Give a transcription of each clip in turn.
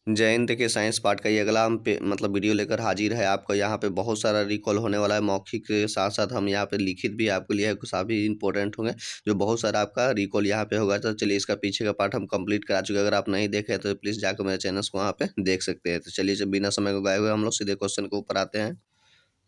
जय हिंद। देखिए science part का ये अगला हम पे मतलब वीडियो लेकर हाजिर है आपका। यहाँ पे बहुत सारा रिकॉल होने वाला है। मौखिक के साथ साथ हम यहाँ पे लिखित भी आपके लिए काफ़ी इंपॉर्टेंट होंगे, जो बहुत सारा आपका रिकॉल यहाँ पे होगा। तो चलिए इसका पीछे का पार्ट हम कंप्लीट करा चुके हैं। अगर आप नहीं देखे तो प्लीज़ जाकर मेरे चैनल को वहाँ पे देख सकते हैं। तो चलिए जब बिना समय को गए हुए हम लोग सीधे क्वेश्चन के ऊपर आते हैं।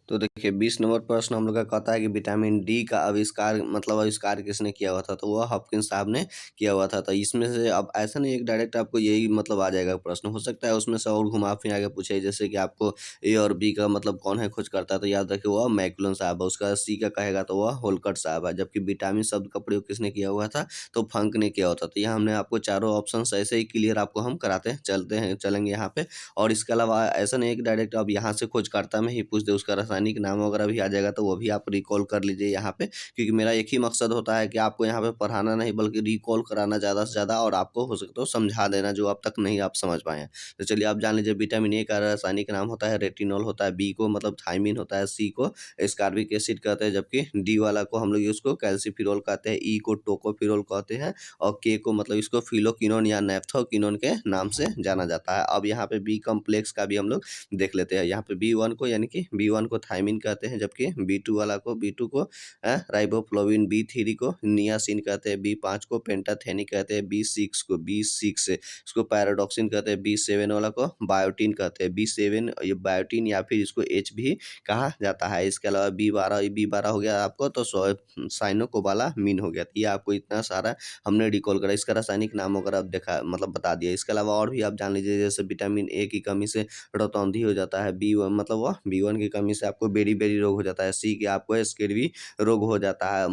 तो देखिए 20 नंबर प्रश्न हम लोग का कहता है कि विटामिन डी का आविष्कार आविष्कार किसने किया हुआ था। तो वह हॉपकिंस साहब ने किया हुआ था। तो इसमें से अब ऐसा नहीं एक डायरेक्ट आपको यही आ जाएगा प्रश्न, हो सकता है उसमें से और घुमा फिरा के पूछे, जैसे कि आपको ए और बी का कौन है खोज करता है। तो याद रखिए वह मैकुलन साहब है। उसका सी का कहेगा तो वह होलकट साहब है। जबकि विटामिन शब्द का प्रयोग किसने किया हुआ था, तो फंक ने किया होता। तो यहाँ हमने आपको चारों ऑप्शन ऐसे ही क्लियर आपको हम कराते चलते हैं चलेंगे यहाँ पे। और इसके अलावा ऐसा नहीं है कि डायरेक्ट अब यहाँ से खोजकर्ता में ही पूछ दे, उसका रासायनिक नाम वगैरह भी आ जाएगा तो वो भी आप रिकॉल कर लीजिए यहाँ पे। क्योंकि मेरा एक ही मकसद होता है कि आपको यहाँ पे पढ़ाना नहीं बल्कि रिकॉल कराना ज़्यादा से ज़्यादा, और आपको हो सके तो समझा देना जो अब तक नहीं आप समझ पाए हैं। तो चलिए आप जान लीजिए विटामिन ए का रासायनिक नाम होता है रेटिनॉल होता है, बी को थायमिन होता है, सी को एस्कॉर्बिक एसिड कहते हैं, जबकि डी वाला को हम लोग उसको कैल्सीफिरोल कहते हैं, ई को टोकोफिरोल कहते हैं, और के को इसको फिलोक्विनोन या नेफ्थोक्विनोन के नाम से जाना जाता है। अब यहाँ पे बी कॉम्प्लेक्स का भी हम लोग देख लेते हैं। यहाँ पे बी1 को यानी कि बी1 को थायमिन कहते हैं, जबकि बी2 वाला को बी2 को राइबोफ्लोविन, बी3 को नियासिन कहते हैं, बी5 को पेंटाथेनिक कहते हैं, बी6 इसको पैराडॉक्सिन कहते हैं, बी7 वाला को बायोटिन कहते हैं, बी7 ये बायोटिन या फिर इसको एच भी कहा जाता है। इसके अलावा बी12 हो गया आपको तो साइनोकोबालामिन हो गया। तो ये आपको इतना सारा हमने रिकॉल करा, इसका रासायनिक नाम वगैरह देखा बता दिया। इसके अलावा और भी आप जान लीजिए, जैसे विटामिन ए की कमी से रतौंधी हो जाता है, वह बी1 की कमी से आपको बेरी बेरी रोग हो जाता है, सी के आपको स्किर्वी रोग हो जाता है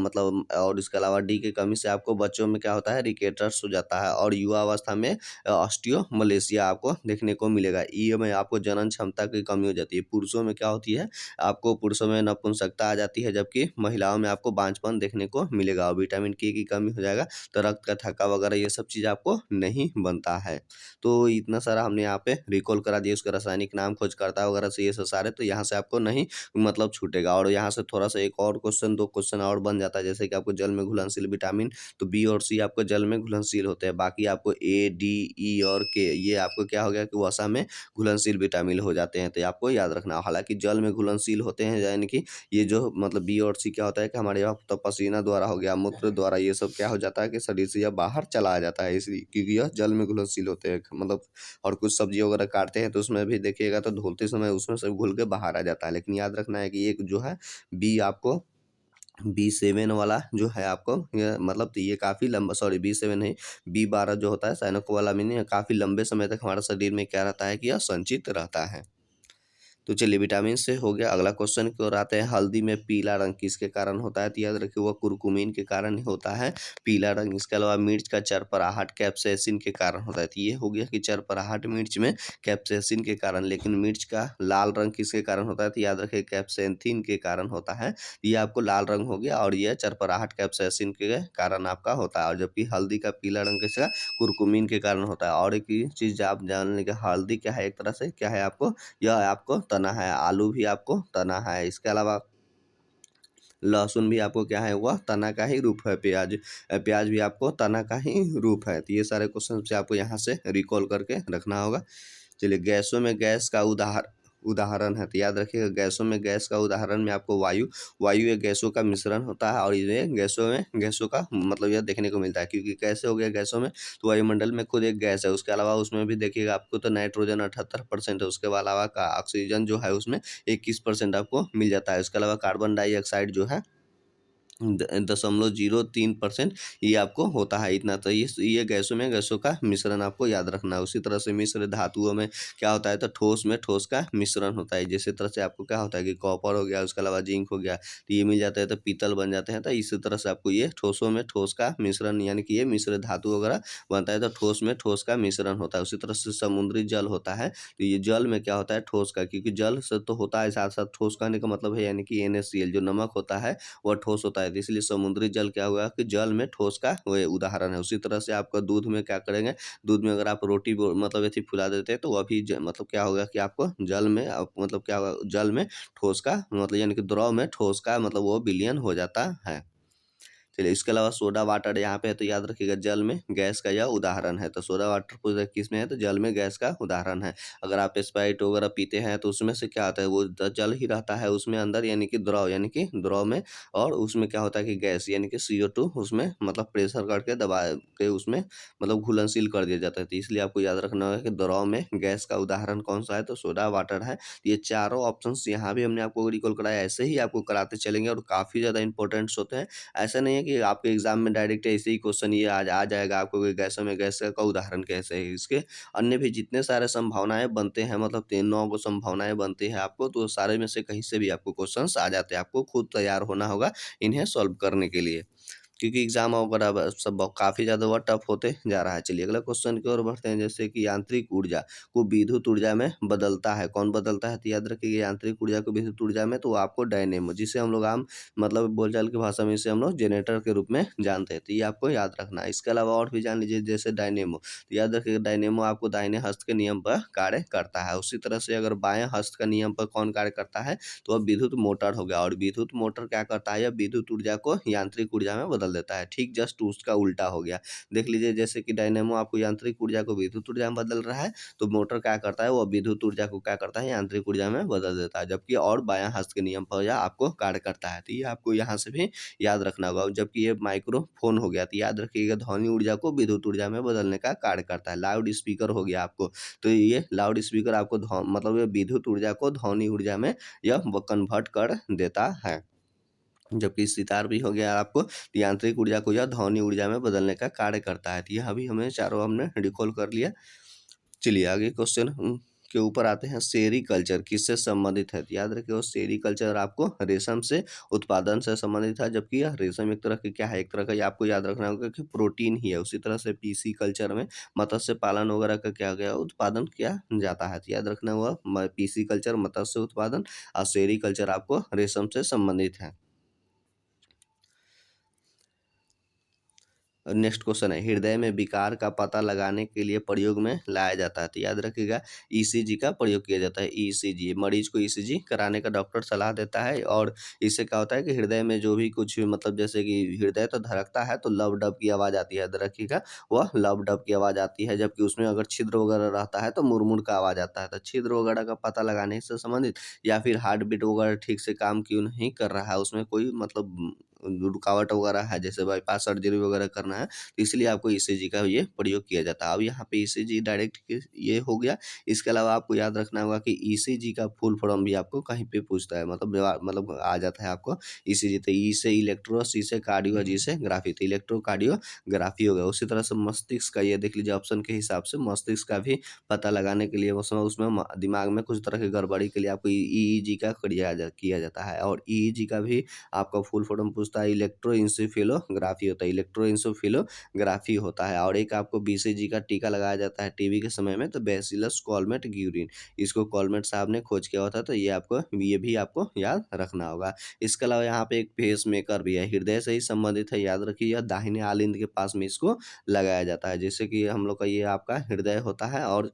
और इसके अलावा डी की कमी से आपको बच्चों में क्या होता है, रिकेटर्स हो जाता है, और युवा अवस्था में ऑस्टियोमलेशिया आपको देखने को मिलेगा। ई में आपको जनन क्षमता की कमी हो जाती है। पुरुषों में क्या होती है, आपको पुरुषों में नपुंसकता आ जाती है, जबकि महिलाओं में आपको बांझपन देखने को मिलेगा। और विटामिन के की कमी हो जाएगा तो रक्त का थक्का वगैरह ये सब चीज़ आपको नहीं बनता है। तो इतना सारा हमने यहाँ पे रिकॉल करा दिया, उसका रासायनिक नाम खोजकर्ता वगैरह से ये सब सारे, तो यहाँ से आपको नहीं छूटेगा। और यहाँ से थोड़ा सा एक और क्वेश्चन, दो क्वेश्चन और बन जाता है, जैसे कि आपको जल में घुलनशील विटामिन, तो बी और सी आपको जल में घुलनशील होते हैं। बाकी आपको ए डी ई और के ये आपको क्या हो गया कि वसा में घुलनशील विटामिन हो जाते हैं। तो ये आपको याद रखना। हालांकि जल में घुलनशील होते हैं, यानी कि ये जो बी और सी क्या होता है कि हमारे यहाँ तो पसीना द्वारा हो गया, मूत्र द्वारा ये सब क्या हो जाता है कि शरीर से यह बाहर चला जाता है, इसलिए क्योंकि यह जल में घुलनशील होते हैं। और कुछ सब्जी वगैरह काटते हैं तो उसमें भी देखिएगा तो धुलते समय उसमें से घुल के बाहर आ जाता है। लेकिन याद रखना है कि एक जो है बी आपको बी7 वाला जो है आपको ये तो ये काफ़ी लंबा, सॉरी बी7 नहीं, बी12 जो होता है साइनोकोबालामिन, काफ़ी लंबे समय तक हमारे शरीर में क्या रहता है कि यह संचित रहता है। तो चलिए विटामिन से हो गया। अगला क्वेश्चन की ओर आते हैं। हल्दी में पीला रंग किसके कारण होता है, तो याद रखिए वह कुरकुमीन के कारण ही होता है पीला रंग। इसके अलावा मिर्च का चरपराहट कैप्साइसिन के कारण होता है। तो ये हो गया कि चरपराहट मिर्च में कैप्साइसिन के कारण। लेकिन मिर्च का लाल रंग किसके कारण होता है, तो याद रखिए कैप्सेंथिन के कारण होता है। ये आपको लाल रंग हो गया, और यह चरपराहट कैप्साइसिन के कारण आपका होता है। और जबकि हल्दी का पीला रंग किसका, कुरकुमीन के कारण होता है। और एक चीज़ आप जान लेंगे, हल्दी क्या है, एक तरह से क्या है आपको, यह आपको तना है, आलू भी आपको तना है। इसके अलावा लहसुन भी आपको क्या है, वह तना का ही रूप है। प्याज भी आपको तना का ही रूप है। तो ये सारे क्वेश्चन से आपको यहाँ से रिकॉल करके रखना होगा। चलिए गैसों में गैस का उदाहरण है, तो याद रखिएगा गैसों में गैस का उदाहरण में आपको वायु एक गैसों का मिश्रण होता है। और ये गैसों का यह देखने को मिलता है, क्योंकि कैसे हो गया गैसों में, तो वायुमंडल में खुद एक गैस है। उसके अलावा उसमें भी देखिएगा आपको तो नाइट्रोजन 78% है, उसके अलावा का ऑक्सीजन जो है उसमें 21% आपको मिल जाता है। उसके अलावा कार्बन डाइऑक्साइड जो है 0.03% ये आपको होता है। इतना तो ये गैसों का मिश्रण आपको याद रखना है। उसी तरह से मिश्र धातुओं में क्या होता है, तो ठोस में ठोस का मिश्रण होता है। जैसे तरह से आपको क्या होता है कि कॉपर हो गया, उसके अलावा जिंक हो गया, तो ये मिल जाता है तो पीतल बन जाते हैं। तो इसी तरह से आपको ये ठोसों में ठोस का मिश्रण, यानी कि ये मिश्र धातु वगैरह बनता है, तो ठोस में ठोस का मिश्रण होता है। उसी तरह से समुद्री जल होता है, तो ये जल में क्या होता है, ठोस का, क्योंकि जल से तो होता है, साथ साथ ठोस कहने का मतलब है यानी कि NaCl जो नमक होता है वह ठोस होता है। तो इसलिए समुद्री जल क्या हुआ कि जल में ठोस का वह उदाहरण है। उसी तरह से आपका दूध में क्या करेंगे, दूध में अगर आप रोटी ऐसी फुला देते हैं तो वह भी क्या होगा कि आपको जल में क्या होगा, जल में ठोस का यानी कि द्रव में ठोस का वो विलयन हो जाता है। चलिए इसके अलावा सोडा वाटर यहाँ पे है तो याद रखिएगा जल में गैस का यह उदाहरण है। तो सोडा वाटर पूछा किस में है तो जल में गैस का उदाहरण है। अगर आप स्प्राइट वगैरह पीते हैं तो उसमें से क्या होता है वो जल ही रहता है उसमें अंदर यानी कि द्रव में, और उसमें क्या होता है कि गैस यानी कि CO2 उसमें मतलब प्रेशर करके दबा के उसमें मतलब घुलनशील कर दिया जाता है। तो इसलिए आपको याद रखना होगा कि द्रव में गैस का उदाहरण कौन सा है तो सोडा वाटर है। ये चारों ऑप्शंस यहाँ भी हमने आपको रिकॉल कराया, ऐसे ही आपको कराते चलेंगे और काफ़ी ज़्यादा इंपॉर्टेंट्स होते हैं। ऐसा नहीं है कि आपके एग्जाम में डायरेक्ट ऐसे ही क्वेश्चन ये आज आ जाएगा आपको कि गैसों में गैस का उदाहरण कैसे है। इसके अन्य भी जितने सारे संभावनाएं बनते हैं मतलब 9 को संभावनाएं बनती है आपको, तो सारे में से कहीं से भी आपको क्वेश्चंस आ जाते हैं। आपको खुद तैयार होना होगा इन्हें सॉल्व करने के लिए, क्योंकि एग्जाम वगैरह अब सब काफ़ी ज़्यादा वो टफ होते जा रहा है। चलिए अगला क्वेश्चन की ओर बढ़ते हैं। जैसे कि यांत्रिक ऊर्जा को विद्युत ऊर्जा में बदलता है, कौन बदलता है तो याद रखिए यांत्रिक ऊर्जा को विद्युत ऊर्जा में, तो वो आपको डायनेमो, जिसे हम लोग आम मतलब बोलचाल की भाषा में इसे हम लोग जनरेटर के रूप में जानते हैं। तो ये आपको याद रखना है। इसके अलावा और भी जान लीजिए जैसे डायनेमो, तो याद रखिएगा डायनेमो आपको दाहिने हस्त के नियम पर कार्य करता है। उसी तरह से अगर बाएं हस्त का नियम पर कौन कार्य करता है तो वह विद्युत मोटर हो गया। और विद्युत मोटर क्या करता है, यह विद्युत ऊर्जा को यांत्रिक ऊर्जा में बदल देता है। ठीक जस्ट उसका उल्टा हो गया। देख लीजिए जैसे कि डायनेमो आपको यांत्रिक ऊर्जा को विद्युत ऊर्जा में बदल रहा है, तो मोटर क्या करता है वो विद्युत ऊर्जा को क्या करता है यांत्रिक ऊर्जा में बदल देता है। जबकि और बायां हस्त के नियम पर यह आपको कार्य करता है। तो ये आपको यहाँ से भी याद रखना होगा। और जबकि ये माइक्रोफोन हो गया, तो याद रखिएगा ध्वनि ऊर्जा को विद्युत ऊर्जा में बदलने का कार्य करता है। लाउड स्पीकर हो गया आपको, तो ये लाउड स्पीकर आपको मतलब ये विद्युत ऊर्जा को ध्वनि ऊर्जा में यह कन्वर्ट कर देता है। जबकि सितार भी हो गया आपको, तो यांत्रिक ऊर्जा को यह ध्वनि ऊर्जा में बदलने का कार्य करता है। तो यह भी हमें चारों हमने रिकॉल कर लिया। चलिए आगे क्वेश्चन के ऊपर आते हैं। सेरीकल्चर किससे संबंधित है, तो याद रखिए वो सेरीकल्चर आपको रेशम से उत्पादन से संबंधित है। जबकि यह रेशम एक तरह की क्या है, एक तरह का ये आपको याद रखना होगा कि प्रोटीन ही है। उसी तरह से पीसी कल्चर में मत्स्य पालन वगैरह का क्या गया उत्पादन किया जाता है। तो याद रखना हुआ पीसी कल्चर मत्स्य उत्पादन और सेरीकल्चर आपको रेशम से संबंधित है। नेक्स्ट क्वेश्चन है, हृदय में विकार का पता लगाने के लिए प्रयोग में लाया जाता है। तो याद रखिएगा ईसीजी का प्रयोग किया जाता है। ईसीजी मरीज को ईसीजी कराने का डॉक्टर सलाह देता है। और इससे क्या होता है कि हृदय में जो भी कुछ मतलब जैसे कि हृदय तो धड़कता है तो लव डब की आवाज़ आती है, याद रखिएगा वह लव डब की आवाज़ आती है। जबकि उसमें अगर छिद्र वगैरह रहता है तो मुड़मुड़ का आवाज़ आता है। तो छिद्र वगैरह का पता लगाने से संबंधित या फिर हार्ट बीट वगैरह ठीक से काम क्यों नहीं कर रहा है, उसमें कोई मतलब रुकावट वगैरह है, जैसे बाईपास सर्जरी वगैरह करना है, तो इसलिए आपको ईसीजी का ये प्रयोग किया जाता है। अब यहाँ पे ईसीजी डायरेक्ट ये हो गया। इसके अलावा आपको याद रखना होगा कि ईसीजी का फुल फॉर्म भी आपको कहीं पे पूछता है, मतलब आ जाता है आपको ईसीजी। तो ई से इलेक्ट्रो, सी से कार्डियो, जी से ग्राफी, तो इलेक्ट्रोकार्डियोग्राफी हो गया। उसी तरह से मस्तिष्क का ये देख लीजिए ऑप्शन के हिसाब से मस्तिष्क का भी पता लगाने के लिए उसमें दिमाग में कुछ तरह की गड़बड़ी के लिए आपको ईईजी का किया जाता है। और ईईजी का भी आपका फुल फॉर्म पूछता है इलेक्ट्रोइंसेफेलोग्राफी होता है, इलेक्ट्रोइंसेफेलोग्राफी होता है। और एक आपको बीसीजी का टीका लगाया जाता है टीबी के समय में, तो बैसिलस कॉलमेट ग्यूरिन, इसको कॉलमेट साहब ने खोज किया होता है। तो ये भी आपको याद रखना होगा। इसके अलावा यहाँ पे एक पेस मेकर भी है, हृदय से ही संबंधित है। याद रखिए यह दाहिने आलिंद के पास में इसको लगाया जाता है। जैसे कि हम लोग का ये आपका हृदय होता है और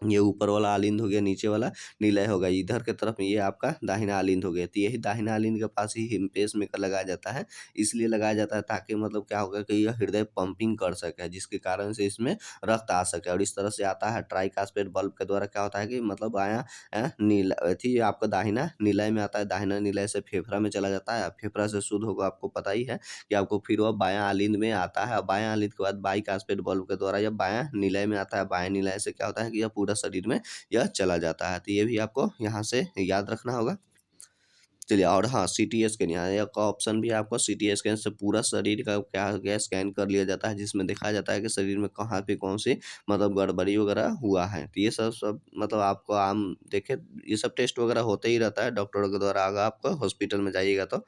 ये ऊपर वाला आलिंद हो गया, नीचे वाला निलय होगा, इधर के तरफ ये आपका दाहिना आलिंद हो गया। तो यही दाहिना आलिंद के पास ही पेस मेकर लगाया जाता है। इसलिए लगाया जाता है ताकि मतलब क्या होगा कि यह हृदय पंपिंग कर सके, जिसके कारण से इसमें रक्त आ सके। और इस तरह से आता है ट्राइकास्पेड बल्ब के द्वारा क्या होता है कि मतलब आया नीला थी आपका दाहिना निलय में आता है, दाहिना निलय से फेफड़ा में चला जाता है। फेफड़ा से शुद्ध होगा, आपको पता ही है कि आपको फिर वह बायां आलिंद में आता है। बायां आलिंद के बाद बाईकास्पेड बल्ब के द्वारा यह बायां निलय में आता है। बायां निलय से क्या होता है कि यह पूरा शरीर में यह चला जाता है। तो ये भी आपको यहाँ से याद रखना होगा। चलिए और हाँ सीटी स्कैन, यहाँ एक ऑप्शन भी है आपको। सीटी स्कैन से पूरा शरीर का क्या हो गया स्कैन कर लिया जाता है, जिसमें देखा जाता है कि शरीर में कहाँ पे कौन सी मतलब गड़बड़ी वगैरह हुआ है। तो ये सब सब मतलब आपको आम देखे ये सब टेस्ट वगैरह होते ही रहता है डॉक्टरों के द्वारा, अगर आपको हॉस्पिटल में जाइएगा तो।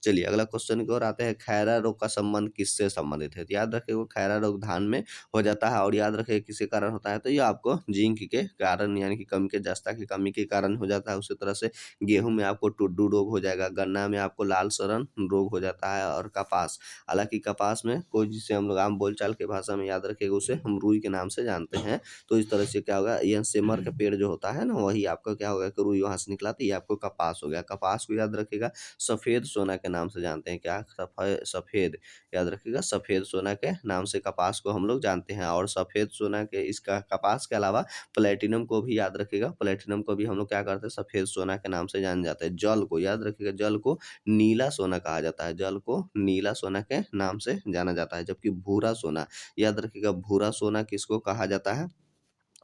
चलिए अगला क्वेश्चन की ओर आते हैं। खैरा रोग का संबंध किससे संबंधित है, तो याद रखिए वो खैरा रोग धान में हो जाता है। और याद रखिए किसके कारण होता है, तो ये आपको जिंक के कारण यानी कि कमी के जस्ता की कमी के कारण हो जाता है। उसी तरह से गेहूं में आपको टुड्डू रोग हो जाएगा, गन्ना में आपको लाल सड़न रोग हो जाता है, और कपास, हालाँकि कपास में कोई, जिसे हम लोग आम बोलचाल की भाषा में याद रखिएगा, उसे हम रुई के नाम से जानते हैं। तो इस तरह से क्या होगा, यह सेमर का पेड़ जो होता है ना, वही आपका क्या होगा कि रुई वहाँ से निकला, तो ये आपको कपास हो गया। कपास को याद रखिएगा सफ़ेद सोना के नाम से जानते हैं, क्या सफ़ेद, याद रखिएगा सफ़ेद सोना के नाम से कपास को हम लोग जानते हैं। और सफ़ेद सोना के, इसका कपास के अलावा प्लेटिनम को भी याद रखिएगा, प्लेटिनम को भी हम लोग क्या करते हैं, सफ़ेद सोना के नाम से जाने जाते हैं। जल को याद रखिएगा, जल को नीला सोना कहा जाता है, जल को नीला सोना के नाम से जाना जाता है। जबकि भूरा सोना, याद रखिएगा भूरा सोना किसको कहा जाता है,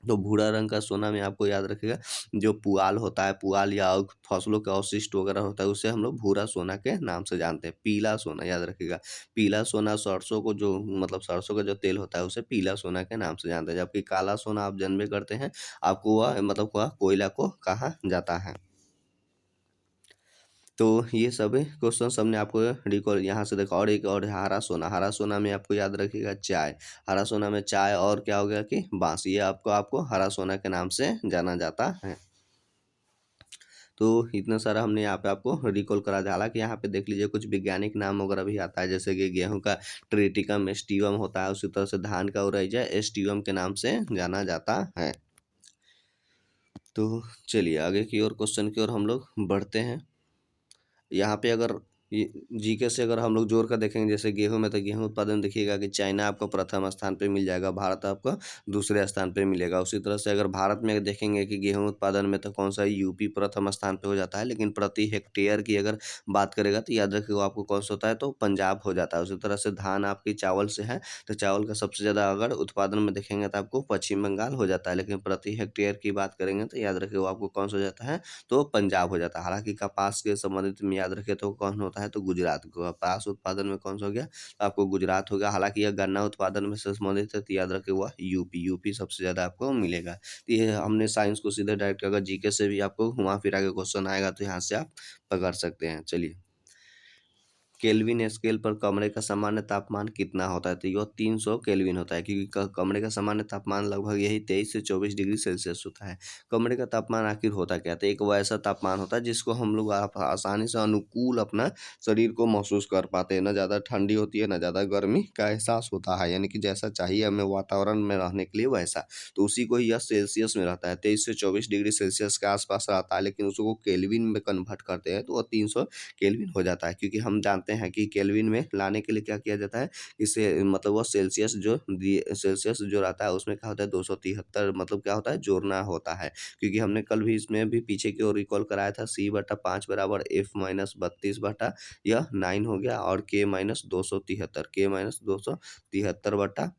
तो भूरा रंग का सोना में आपको याद रखिएगा जो पुआल होता है, पुआल या फसलों का अवशिष्ट वगैरह होता है, उसे हम लोग भूरा सोना के नाम से जानते हैं। पीला सोना, याद रखिएगा पीला सोना, सरसों को जो मतलब सरसों का जो तेल होता है, उसे पीला सोना के नाम से जानते हैं। जबकि काला सोना आप जानबे करते हैं, आपको वह मतलब वह कोयला को कहा जाता है। तो ये सभी क्वेश्चंस हमने आपको रिकॉल यहाँ से देखा। और एक और है हरा सोना, हरा सोना में आपको याद रखिएगा चाय, हरा सोना में चाय और क्या हो गया कि बाँस, ये आपको आपको हरा सोना के नाम से जाना जाता है। तो इतना सारा हमने यहाँ पे आपको रिकॉल करा दिया। हालाँकि यहाँ पे देख लीजिए कुछ वैज्ञानिक नाम वगैरह भी आता है, जैसे कि गेहूँ का ट्रिटिकम एस्टिवम होता है, उसी तरह से धान का उरैजा एस्टिवम के नाम से जाना जाता है। तो चलिए आगे की ओर क्वेश्चन की ओर हम लोग बढ़ते हैं। यहाँ पे अगर ये जीके से अगर हम लोग जोड़ कर देखेंगे, जैसे गेहूं में, तो गेहूं उत्पादन देखिएगा कि चाइना आपको प्रथम स्थान पे मिल जाएगा, भारत आपको दूसरे स्थान पे मिलेगा। उसी तरह से अगर भारत में देखेंगे कि गेहूं उत्पादन में, तो कौन सा यूपी प्रथम स्थान पे हो जाता है, लेकिन प्रति हेक्टेयर की अगर बात करेगा तो याद रखिएगा आपको कौन सा होता है, तो पंजाब हो जाता है। उसी तरह से धान आपकी चावल से है, तो चावल का सबसे ज़्यादा अगर उत्पादन में देखेंगे तो आपको पश्चिम बंगाल हो जाता है, लेकिन प्रति हेक्टेयर की बात करेंगे तो याद रखिएगा आपको कौन सा हो जाता है, तो पंजाब हो जाता है। हालाँकि कपास के संबंधित में याद रखें तो कौन होता है, तो गुजरात। कपास उत्पादन में कौन सा हो गया, तो आपको गुजरात हो गया। हालाँकि यह गन्ना उत्पादन में से संबंधित है, तो याद रखें वह यूपी, यूपी सबसे ज़्यादा आपको मिलेगा। तो ये हमने साइंस को सीधे डायरेक्ट, अगर जीके से भी आपको घुमा-फिरा के क्वेश्चन आएगा तो यहाँ से आप पकड़ सकते हैं। चलिए, केल्विन स्केल पर कमरे का सामान्य तापमान कितना होता है, तो यह 300 केल्विन होता है, क्योंकि कमरे का सामान्य तापमान लगभग यही 23 से 24 डिग्री सेल्सियस होता है। कमरे का तापमान आखिर होता क्या है, तो एक वैसा तापमान होता है जिसको हम लोग आप आसानी से अनुकूल अपना शरीर को महसूस कर पाते हैं, ना ज़्यादा ठंडी होती है ना ज़्यादा गर्मी का एहसास होता है, यानी कि जैसा चाहिए हमें वातावरण में रहने के लिए वैसा, तो उसी को ही यह सेल्सियस में रहता है, 23 से 24 डिग्री सेल्सियस के आसपास रहता है, लेकिन उसको केल्विन में कन्वर्ट करते हैं तो वह 300 केल्विन हो जाता है। क्योंकि हम जानते हैं कि केल्विन में लाने के लिए क्या किया जाता है, इससे मतलब वह सेल्सियस जो रहता है उसमें क्या होता है, 273 मतलब क्या होता है, जोड़ना होता है। क्योंकि हमने कल भी इसमें भी पीछे की ओर रिकॉल कराया था, C/5 बराबर F-32 यह 9 हो गया, और K-273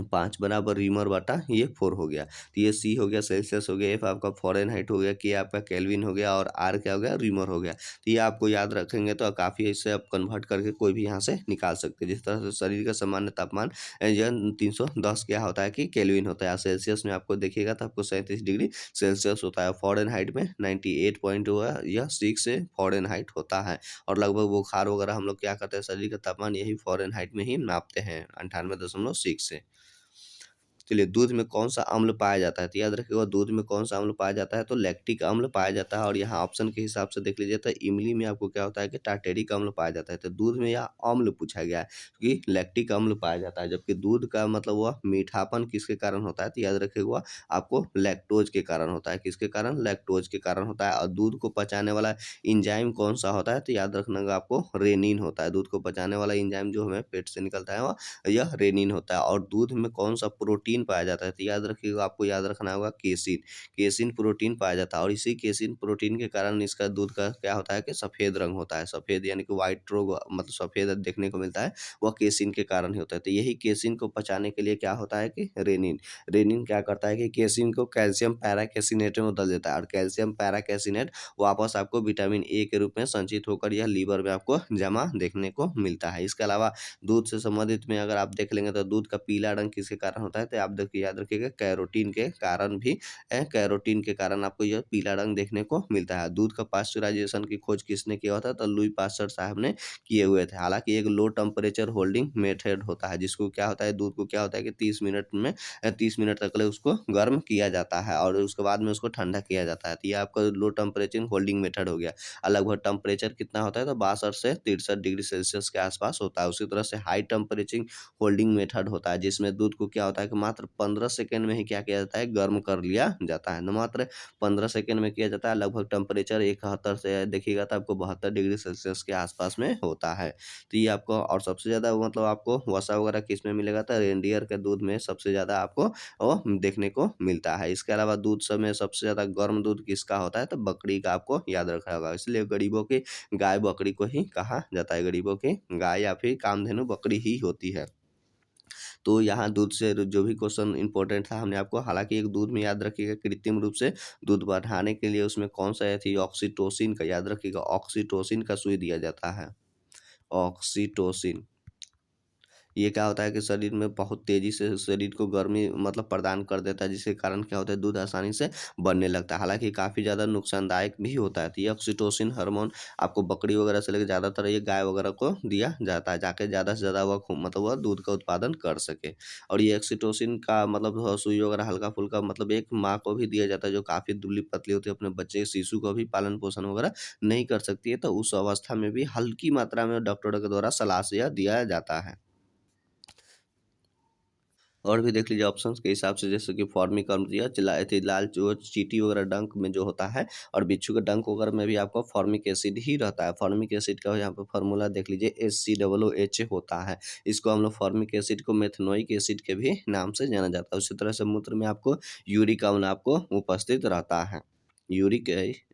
5 बराबर रीमर बाटा ये 4 हो गया। तो ये सी हो गया सेल्सियस हो गया, एफ आपका फ़ारेनहाइट हो गया, के आपका केल्विन हो गया, और आर क्या हो गया, रीमर हो गया। तो ये आपको याद रखेंगे तो काफ़ी इससे आप कन्वर्ट करके कोई भी यहाँ से निकाल सकते हैं। जिस तरह से शरीर का सामान्य तापमान यह 310 क्या होता है कि केल्विन होता है। सेल्सियस में आपको देखिएगा तो आपको 37 डिग्री सेल्सियस होता है। फ़ारेनहाइट में 98 पॉइंट हुआ यह 6 से फ़ारेनहाइट होता है। और लगभग बुखार वगैरह हम लोग क्या करते हैं, शरीर का तापमान यही फ़ारेनहाइट में ही नापते हैं, 98.6 से। चलिए, दूध में कौन-सा अम्ल पाया जाता है? तो याद रखिएगा दूध में कौन-सा अम्ल पाया जाता है, तो लैक्टिक अम्ल पाया जाता है। और यहाँ ऑप्शन के हिसाब से देख लीजिए तो इमली में आपको क्या होता है कि टार्टेरिक अम्ल पाया जाता है। तो दूध में यहाँ अम्ल पूछा गया है कि लैक्टिक अम्ल पाया जाता है। जबकि दूध का मतलब वह मीठापन किसके कारण होता है, तो याद रखिएगा वह आपको लैक्टोज़ के कारण होता है। किसके कारण? लैक्टोज़ के कारण होता है। और दूध को पचाने वाला एंजाइम कौन-सा होता है, तो याद रखना आपको रेनिन होता है। दूध को पचाने वाला एंजाइम जो हमें पेट से निकलता है वह यह रेनिन होता है। और दूध में कौन-सा प्रोटीन पाया जाता है, तो याद रखिएगा आपको याद रखना होगा केसिन। केसिन प्रोटीन पाया जाता है, और इसी केसिन प्रोटीन के कारण इसका दूध का क्या होता है कि सफ़ेद रंग होता है। सफ़ेद यानी कि व्हाइट रोग मतलब सफ़ेद देखने को मिलता है, वह केसिन के कारण ही होता है। तो यही केसिन को पचाने के लिए क्या होता है कि रेनिन। रेनिन क्या करता है कि केसिन को कैल्शियम पैराकेसिनेट में बदल देता है, और कैल्शियम पैराकेसिनेट वापस आपको विटामिन ए के रूप में संचित होकर यह लीवर में आपको जमा देखने को मिलता है। इसके अलावा दूध से संबंधित में अगर आप देख लेंगे तो दूध का पीला रंग किसके कारण होता है, तो आप देखिए याद रखिएगा कैरोटीन के कारण भी कैरोटीन के कारण आपको यह पीला रंग देखने को मिलता है। दूध का पास्चुराइजेशन की खोज किसने किया था? तो लुई पास्चर साहब ने किए हुए थे। हालाँकि एक लो टेम्परेचर होल्डिंग मेथड होता है, जिसको क्या होता है, दूध को क्या होता है कि 30 मिनट में 30 मिनट तक के लिए उसको गर्म किया जाता है और उसके बाद में उसको ठंडा किया जाता है। तो ये आपका लो टेम्परेचर होल्डिंग मेथड हो गया। लगभग टेम्परेचर कितना होता है? तो 62 से 63 डिग्री सेल्सियस के आसपास होता है। उसी तरह से हाई टेम्परेचर होल्डिंग मेथड होता है, जिसमें दूध को क्या होता है कि मात्र 15 सेकंड में ही क्या किया जाता है? गर्म कर लिया जाता है। न मात्र 15 सेकंड में किया जाता है। लगभग टेम्परेचर 71 से देखिएगा तो आपको 72 डिग्री सेल्सियस के आसपास में होता है। तो ये आपको और सबसे ज़्यादा मतलब आपको वसा वगैरह किसमें मिलेगा? तो रेनडियर के दूध में सबसे ज़्यादा आपको वो देखने को मिलता है। इसके अलावा दूध सब में सबसे ज़्यादा गर्म दूध किसका होता है? तो बकरी का आपको याद रखना होगा। इसलिए गरीबों की गाय बकरी को ही कहा जाता है। गरीबों की गाय या फिर कामधेनु बकरी ही होती है। तो यहाँ दूध से जो भी क्वेश्चन इंपॉर्टेंट था हमने आपको, हालाँकि एक दूध में याद रखिएगा कृत्रिम रूप से दूध बढ़ाने के लिए उसमें कौन-सा थी ऑक्सीटोसिन का याद रखिएगा, ऑक्सीटोसिन का सुई दिया जाता है। ऑक्सीटोसिन। ये क्या होता है कि शरीर में बहुत तेज़ी से शरीर को गर्मी मतलब प्रदान कर देता है, जिसके कारण क्या होता है दूध आसानी से बनने लगता है। हालाँकि काफ़ी ज़्यादा नुकसानदायक भी होता है। तो ये ऑक्सीटोसिन हार्मोन आपको बकरी वगैरह से लेके ज़्यादातर ये गाय वगैरह को दिया जाता है, ताकि ज़्यादा से ज़्यादा वह मतलब वह दूध का उत्पादन कर सके। और ये ऑक्सीटोसिन का मतलब सुई वगैरह हल्का-फुल्का मतलब एक माँ को भी दिया जाता है, जो काफ़ी दुबली-पतली होती है, अपने बच्चे शिशु को भी पालन-पोषण वगैरह नहीं कर सकती है। तो उस अवस्था में भी हल्की मात्रा में डॉक्टरों के द्वारा सलाह से यह दिया जाता है। और भी देख लीजिए ऑप्शंस के हिसाब से, जैसे कि फॉर्मिकम्सिया लाल जो चींटी वगैरह डंक में जो होता है, और बिच्छू के डंक वगैरह में भी आपको फॉर्मिक एसिड ही रहता है। फॉर्मिक एसिड का यहाँ पे फार्मूला देख लीजिए HCOOH होता है। इसको हम लोग फॉर्मिक एसिड को मेथनोइक एसिड के भी नाम से जाना जाता है। उसी तरह से मूत्र में आपको यूरिक अम्ल आपको उपस्थित रहता है। यूरिक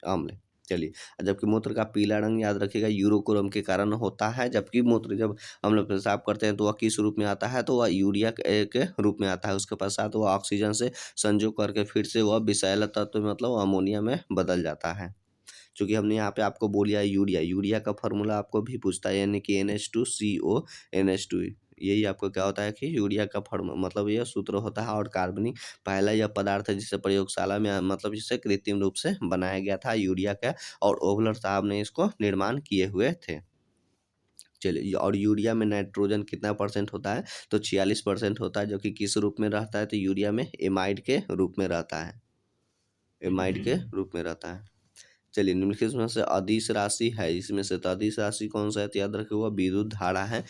अम्ल। चलिए, जबकि मूत्र का पीला रंग याद रखिएगा यूरोक्रोम के कारण होता है। जबकि मूत्र जब हम लोग पेशाब करते हैं तो वह किस रूप में आता है? तो वह यूरिया के रूप में आता है। उसके पश्चात वह ऑक्सीजन से संजोग करके फिर से वह विषैला तत्व मतलब अमोनिया में बदल जाता है। चूँकि हमने यहाँ पे आपको बोल दिया है यूरिया, यूरिया का फ़ॉर्मूला आपको भी पूछता है, यानी कि NH2CO NH2। यही आपको क्या होता है कि यूरिया का मतलब यह सूत्र होता है। और कार्बनिक पहला यह पदार्थ है जिसे प्रयोगशाला में मतलब जिसे कृत्रिम रूप से बनाया गया था यूरिया का, और ओवलर साहब ने इसको निर्माण किए हुए थे। चलिए, और यूरिया में नाइट्रोजन कितना परसेंट होता है? तो 46% होता है, जो कि किस रूप में रहता है? तो यूरिया में एमाइड के रूप में रहता है। एमाइड के रूप में रहता है। चलिए, निम्नलिखित में से अदिश राशि है, इसमें से तो अदिश राशि कौन सा है? तो याद रखिए, वह विद्युत धारा है।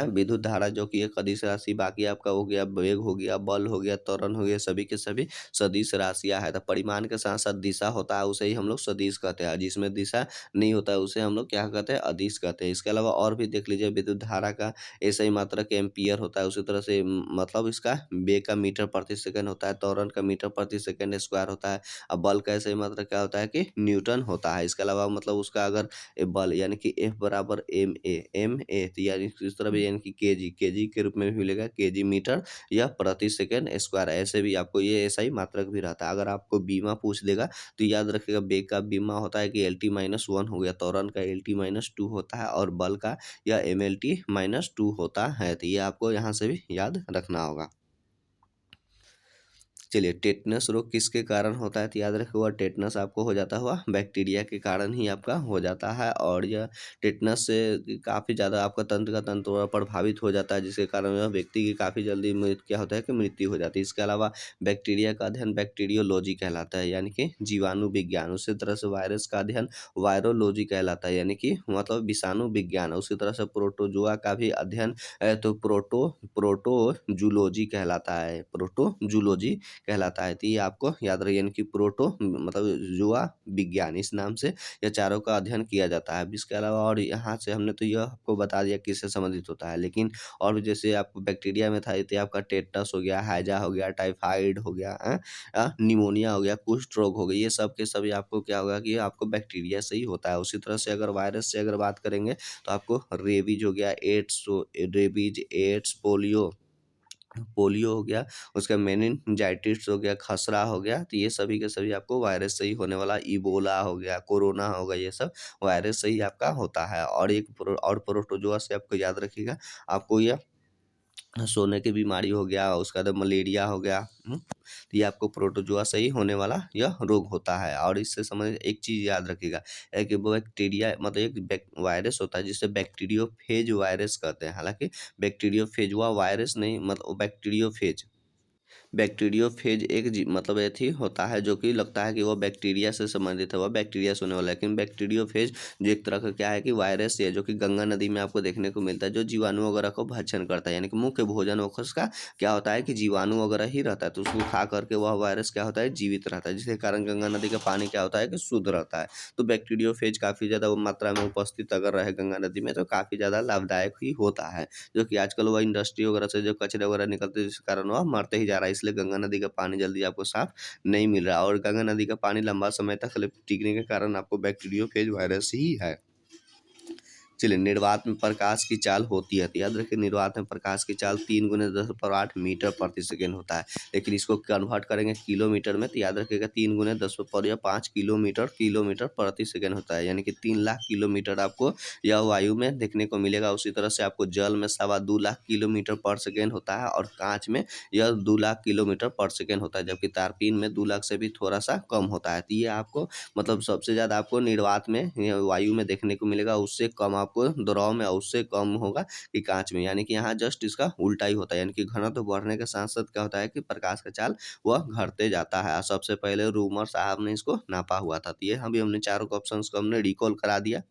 विद्युत धारा जो कि एक अदिश राशि, बाकी आपका हो गया वेग, हो गया बल, हो गया त्वरण, हो गया, सभी के सभी सदिश राशियां है। तो परिमाण के साथ साथ दिशा होता है, उसे ही हम लोग सदिश कहते हैं। जिसमें दिशा नहीं होता है उसे हम लोग क्या कहते हैं? अदिश कहते हैं। इसके अलावा और भी देख लीजिए, विद्युत धारा का ऐसा ही मात्रक एम्पियर होता है। उसी तरह से मतलब इसका वेग का मीटर प्रति सेकंड होता है, त्वरण का मीटर प्रति सेकंड स्क्वायर होता है। अब बल का ऐसे ही मतलब क्या होता है कि न्यूटन होता है। इसके अलावा मतलब उसका अगर बल यानी कि F बराबर ma तो यानी कि इस तरह भी, यानी कि केजी के रूप में भी मिलेगा, केजी मीटर या प्रति सेकंड स्क्वायर। ऐसे भी आपको ये ऐसा ही मात्रक भी रहता है। अगर आपको बीमा पूछ देगा तो याद रखिएगा, बेग का बीमा होता है कि LT-1 हो गया, त्वरण का LT-2 होता है, और बल का या MLT-2 होता है। तो ये आपको यहाँ से भी याद रखना होगा। चलिए, टेटनस रोग किसके कारण होता है? तो याद रखिए, वह टेटनस आपको हो जाता हुआ बैक्टीरिया के कारण ही आपका हो जाता है। और यह टेटनस से काफ़ी ज़्यादा आपका तंत्र का तंत्र प्रभावित हो जाता है, जिसके कारण वह व्यक्ति की काफ़ी जल्दी क्या होता है कि मृत्यु हो जाती है। इसके अलावा बैक्टीरिया का अध्ययन बैक्टीरियोलॉजी कहलाता है, यानी कि जीवाणु विज्ञान। उसी तरह से वायरस का अध्ययन वायरोलॉजी कहलाता है, यानी कि मतलब विषाणु विज्ञान। उसी तरह से प्रोटोजोआ का भी अध्ययन तो प्रोटोजूलॉजी कहलाता है, प्रोटोजूलॉजी कहलाता है। तो ये आपको याद रहे, यानी कि प्रोटो मतलब जुआ विज्ञान, इस नाम से यह चारों का अध्ययन किया जाता है। अब इसके अलावा और यहाँ से हमने तो यह आपको बता दिया किससे संबंधित होता है, लेकिन और भी जैसे आपको बैक्टीरिया में था, तो आपका टेटनस हो गया, हैजा हो गया, टाइफाइड हो गया, निमोनिया हो गया, कुष्ठ रोग हो गई, ये सब के सभी आपको क्या होगा कि आपको बैक्टीरिया से ही होता है। उसी तरह से अगर वायरस से अगर बात करेंगे तो आपको रेबीज हो गया, एड्स, पोलियो पोलियो हो गया, उसका मेनिनजाइटिस हो गया, खसरा हो गया। तो ये सभी के सभी आपको वायरस से ही होने वाला, इबोला हो गया, कोरोना हो गया, ये सब वायरस से ही आपका होता है। और एक और प्रोटोजोआ से आपको याद रखिएगा, आपको यह सोने की बीमारी हो गया, उसके बाद मलेरिया हो गया। तो ये आपको प्रोटोजोआ से ही होने वाला यह रोग होता है। और इससे समझ एक चीज़ याद रखिएगा, एक बैक्टीरिया मतलब एक वायरस होता है जिसे बैक्टीरियोफेज वायरस कहते हैं। हालाँकि बैक्टीरियोफेजुआ वायरस नहीं, मतलब बैक्टीरियोफेज। बैक्टीरियोफेज एक मतलब एथी होता है जो कि लगता है कि वो बैक्टीरिया से संबंधित है, वह बैक्टीरिया से होने वाला है। लेकिन बैक्टीरियोफेज जो एक तरह का क्या है कि वायरस है, जो कि गंगा नदी में आपको देखने को मिलता है, जो जीवाणु वगैरह को भक्षण करता है। यानी कि मुख्य भोजन उसका क्या होता है कि जीवाणु वगैरह ही रहता है, तो उसको खा करके वह वायरस क्या होता है, जीवित रहता है, जिसके कारण गंगा नदी का पानी क्या होता है कि शुद्ध रहता है। तो बैक्टीरियोफेज काफ़ी ज़्यादा मात्रा में उपस्थित अगर रहे गंगा नदी में तो काफ़ी ज़्यादा लाभदायक ही होता है। जो कि आजकल वह इंडस्ट्री वगैरह से जो कचरे वगैरह निकलते हैं, जिसके कारण वह मरते ही जा रहा है। इसलिए गंगा नदी का पानी जल्दी आपको साफ नहीं मिल रहा, और गंगा नदी का पानी लंबा समय तक टिकने के कारण आपको बैक्टीरियोफेज वायरस ही है। चलिए, निर्वात में प्रकाश की चाल होती है, तो याद रखिए निर्वात में प्रकाश की चाल 3 गुने 10⁻8 मीटर प्रति सेकेंड होता है। लेकिन इसको कन्वर्ट करेंगे किलोमीटर में, तो याद रखिएगा 3 गुने 10⁻5 किलोमीटर किलोमीटर प्रति सेकेंड होता है। यानी कि 3 लाख किलोमीटर आपको यह वायु में देखने को मिलेगा। उसी तरह से आपको जल में 2.25 लाख किलोमीटर पर सेकेंड होता है, और कांच में यह 2 लाख किलोमीटर पर सेकेंड होता है, जबकि तारपीन में 2 लाख से भी थोड़ा सा कम होता है। तो ये आपको मतलब सबसे ज़्यादा आपको निर्वात में या वायु में देखने को मिलेगा, उससे कम आपको द्रव में, और उससे कम होगा कि कांच में। यानी कि यहाँ जस्ट इसका उल्टा ही होता है, यानी कि घनत्व बढ़ने के साथ साथ क्या होता है कि प्रकाश का चाल वह घटते जाता है। सबसे पहले रूमर साहब ने इसको नापा हुआ था। तो ये अभी हमने चारों ऑप्शन को हमने रिकॉल करा दिया।